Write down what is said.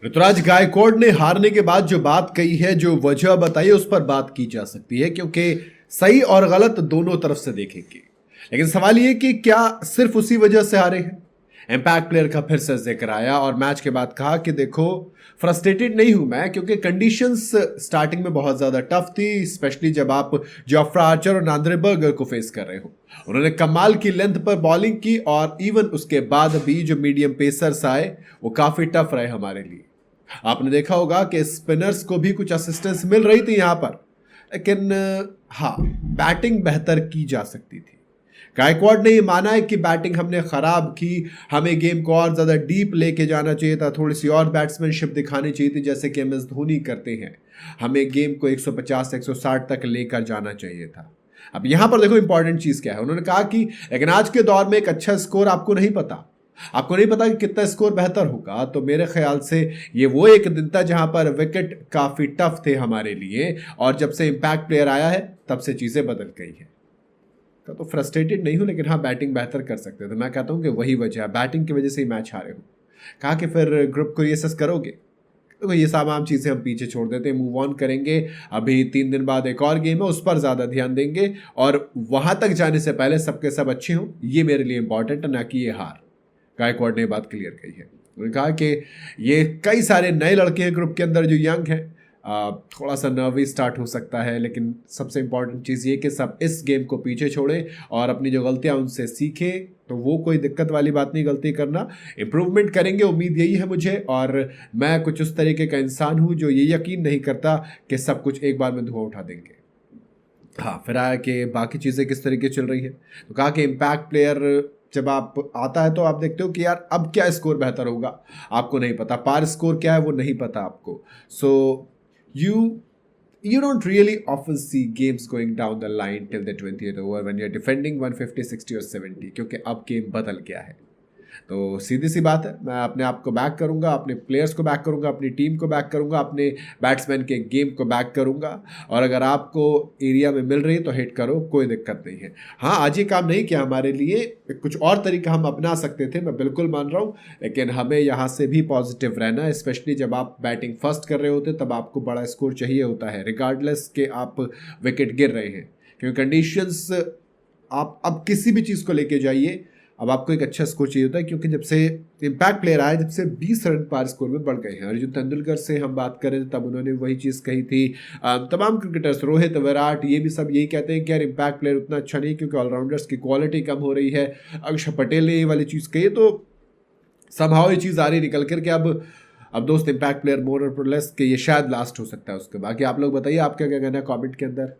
ऋतुराज गायकवाड़ ने हारने के बाद जो बात कही है, जो वजह बताई है, उस पर बात की जा सकती है क्योंकि सही और गलत दोनों तरफ से देखेंगे। लेकिन सवाल ये कि क्या सिर्फ उसी वजह से हारे हैं। इम्पैक्ट प्लेयर का फिर से जिक्र आया और मैच के बाद कहा कि देखो, फ्रस्ट्रेटेड नहीं हूं मैं क्योंकि कंडीशंस स्टार्टिंग में बहुत ज्यादा टफ थी, स्पेशली जब आप जोफ्रा आर्चर और नांद्रे बर्गर को फेस कर रहे हो। उन्होंने कमाल की लेंथ पर बॉलिंग की और इवन उसके बाद भी जो मीडियम पेसर्स आए वो काफी टफ रहे हमारे लिए। आपने देखा होगा कि स्पिनर्स को भी कुछ असिस्टेंस मिल रही थी यहां पर, लेकिन हाँ, बैटिंग बेहतर की जा सकती थी। गायकवाड़ ने ये माना है कि बैटिंग हमने खराब की, हमें गेम को और ज्यादा डीप लेके जाना चाहिए था, थोड़ी सी और बैट्समैनशिप दिखानी चाहिए थी जैसे कि MS धोनी करते हैं। हमें गेम को 150 160 तक लेकर जाना चाहिए था। अब यहां पर देखो इंपॉर्टेंट चीज क्या है। उन्होंने कहा कि लेकिन आज के दौर में एक अच्छा स्कोर आपको नहीं पता, आपको नहीं पता कि कितना स्कोर बेहतर होगा। तो मेरे ख्याल से ये वो एक दिन था जहां पर विकेट काफी टफ थे हमारे लिए, और जब से इम्पैक्ट प्लेयर आया है तब से चीजें बदल गई हैं। तो फ्रस्ट्रेटेड नहीं हूं, लेकिन हाँ, बैटिंग बेहतर कर सकते थे। मैं कहता हूं कि वही वजह है, बैटिंग की वजह से ही मैच हारे हो। कहा कि फिर ग्रुप को रीअसेस करोगे, तो ये तमाम चीज़ें हम पीछे छोड़ देते हैं, मूव ऑन करेंगे। अभी 3 दिन बाद एक और गेम है, उस पर ज़्यादा ध्यान देंगे और वहां तक जाने से पहले सबके सब अच्छे हों, ये मेरे लिए इंपॉर्टेंट है, ना कि ये हार। गायकवाड़ ने बात क्लियर कही है। उन्होंने कहा कि ये कई सारे नए लड़के हैं ग्रुप के अंदर जो यंग हैं, थोड़ा सा नर्वी स्टार्ट हो सकता है, लेकिन सबसे इंपॉर्टेंट चीज़ ये कि सब इस गेम को पीछे छोड़ें और अपनी जो गलतियां उनसे सीखें। तो वो कोई दिक्कत वाली बात नहीं, गलती करना, इंप्रूवमेंट करेंगे, उम्मीद यही है मुझे। और मैं कुछ उस तरीके का इंसान हूं जो ये यकीन नहीं करता कि सब कुछ एक बार में धुआं उठा देंगे। हाँ, फिर आया कि बाकी चीज़ें किस तरीके चल रही है। तो कहा कि इम्पैक्ट प्लेयर जब आप आता है तो आप देखते हो कि यार अब क्या स्कोर बेहतर होगा, आपको नहीं पता। पार स्कोर क्या है वो नहीं पता आपको। सो you don't really often see games going down the line till the 20th over when you're defending 150 60 और 70, क्योंकि अब गेम बदल गया है। तो सीधी सी बात है, मैं अपने आप को बैक करूंगा, अपने प्लेयर्स को बैक करूंगा, अपनी टीम को बैक करूंगा, अपने बैट्समैन के गेम को बैक करूंगा। और अगर आपको एरिया में मिल रही है तो हिट करो, कोई दिक्कत नहीं है। हाँ, आज ये काम नहीं किया हमारे लिए, कुछ और तरीका हम अपना सकते थे, मैं बिल्कुल मान रहा हूँ, लेकिन हमें यहाँ से भी पॉजिटिव रहना है। स्पेशली जब आप बैटिंग फर्स्ट कर रहे होते तब आपको बड़ा स्कोर चाहिए होता है, रिगार्डलेस के आप विकेट गिर रहे हैं, क्योंकि कंडीशंस आप अब किसी भी चीज़ को लेके जाइए, अब आपको एक अच्छा स्कोर चाहिए होता है। क्योंकि जब से इम्पैक्ट प्लेयर आए, जब से 20 रन पार स्कोर में बढ़ गए हैं। अर्जुन तेंदुलकर से हम बात करें तब उन्होंने वही चीज़ कही थी। तमाम क्रिकेटर्स, रोहित, विराट, ये भी सब यही कहते हैं कि यार इम्पैक्ट प्लेयर उतना अच्छा नहीं क्योंकि ऑलराउंडर्स की क्वालिटी कम हो रही है। अक्षर पटेल ने ये वाली चीज़ कही, तो समहाउ ये चीज़ आ रही निकल कर के अब दोस्त इम्पैक्ट प्लेयर मोर और लेस कि ये शायद लास्ट हो सकता है उसके। बाकी आप लोग बताइए, आप क्या क्या कहना है कमेंट के अंदर।